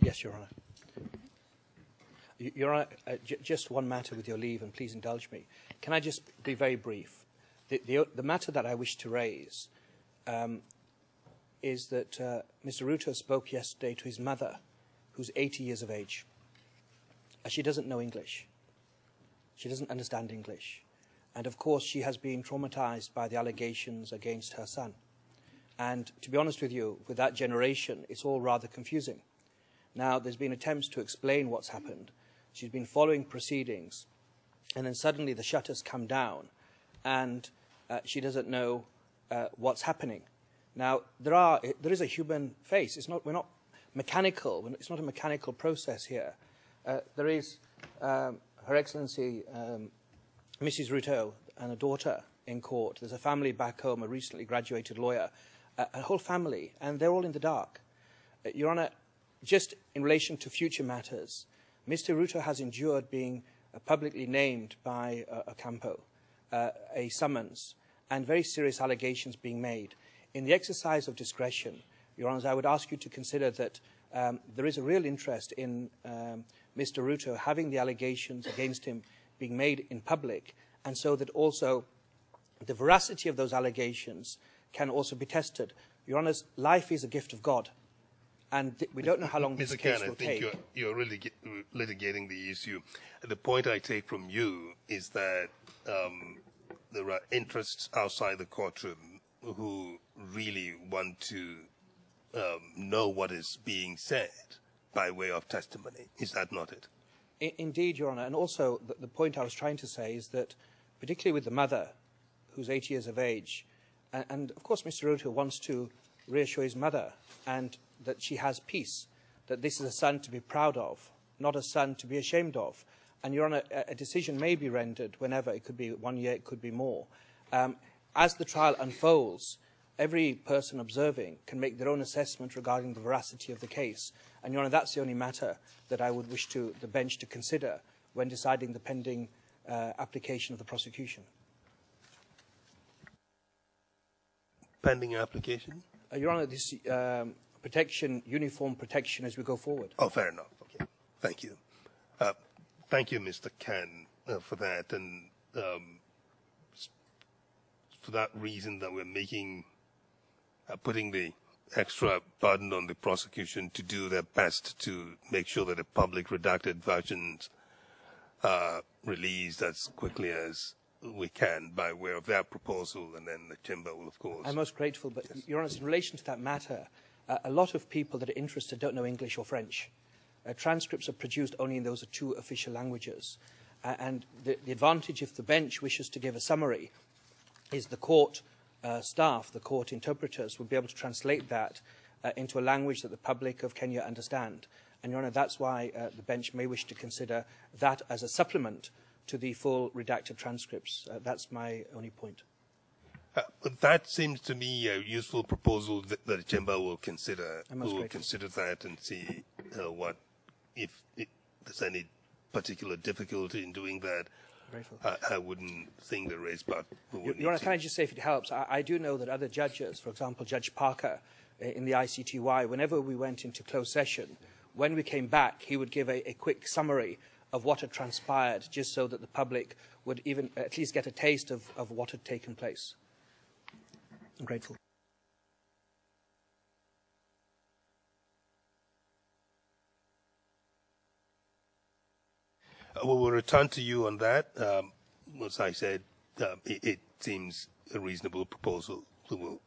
Yes, Your Honour. Your Honour, just one matter with your leave, and please indulge me. Can I just be very brief? The matter that I wish to raise is that Mr. Ruto spoke yesterday to his mother, who's 80 years of age. She doesn't know English. She doesn't understand English. And of course, she has been traumatized by the allegations against her son. And to be honest with you, with that generation, it's all rather confusing. Now, there's been attempts to explain what's happened. She's been following proceedings, and then suddenly the shutters come down, and she doesn't know what's happening. Now, there is a human face. We're not mechanical. It's not a mechanical process here. There is Her Excellency Mrs. Ruto and a daughter in court. There's a family back home, a recently graduated lawyer, a whole family, and they're all in the dark. Your Honour, just in relation to future matters, Mr. Ruto has endured being publicly named by Ocampo, a summons, and very serious allegations being made. In the exercise of discretion, Your Honours, I would ask you to consider that there is a real interest in Mr. Ruto having the allegations against him being made in public, and so that also the veracity of those allegations can also be tested. Your Honours, life is a gift of God, and we don't know how long this case will take. I think you're really litigating the issue. The point I take from you is that there are interests outside the courtroom who really want to know what is being said by way of testimony. Is that not it? Indeed, Your Honour. And also, the point I was trying to say is that, particularly with the mother, who's 80 years of age, and of course Mr. Ruto wants to reassure his mother and that she has peace, that this is a son to be proud of, not a son to be ashamed of. And, Your Honour, a decision may be rendered whenever. It could be 1 year, it could be more. As the trial unfolds, every person observing can make their own assessment regarding the veracity of the case. And, Your Honour, that's the only matter that I would wish the bench to consider when deciding the pending application of the prosecution. Pending application? Your Honour, this uniform protection as we go forward. Oh, fair enough. Okay. Thank you. Thank you, Mr. Khan, for that. And for that reason that we're putting the extra burden on the prosecution to do their best to make sure that the public redacted versions are released as quickly as we can by way of their proposal, and then the chamber will, of course. I'm most grateful, but yes. Your Honour, in relation to that matter, a lot of people that are interested don't know English or French. Transcripts are produced only in those two official languages. And the advantage, if the bench wishes to give a summary, is the court staff, the court interpreters, will be able to translate that into a language that the public of Kenya understand. And, Your Honour, that's why the bench may wish to consider that as a supplement to the full redacted transcripts. That's my only point. That seems to me a useful proposal that the chamber will consider. We'll consider that and see if there's any particular difficulty in doing that. I wouldn't think there is, but Your Honour, can I just say, if it helps, I do know that other judges, for example, Judge Parker in the ICTY, whenever we went into closed session, when we came back, he would give a quick summary of what had transpired, just so that the public would even at least get a taste of what had taken place. I'm grateful. We will return to you on that. As I said, it seems a reasonable proposal. We will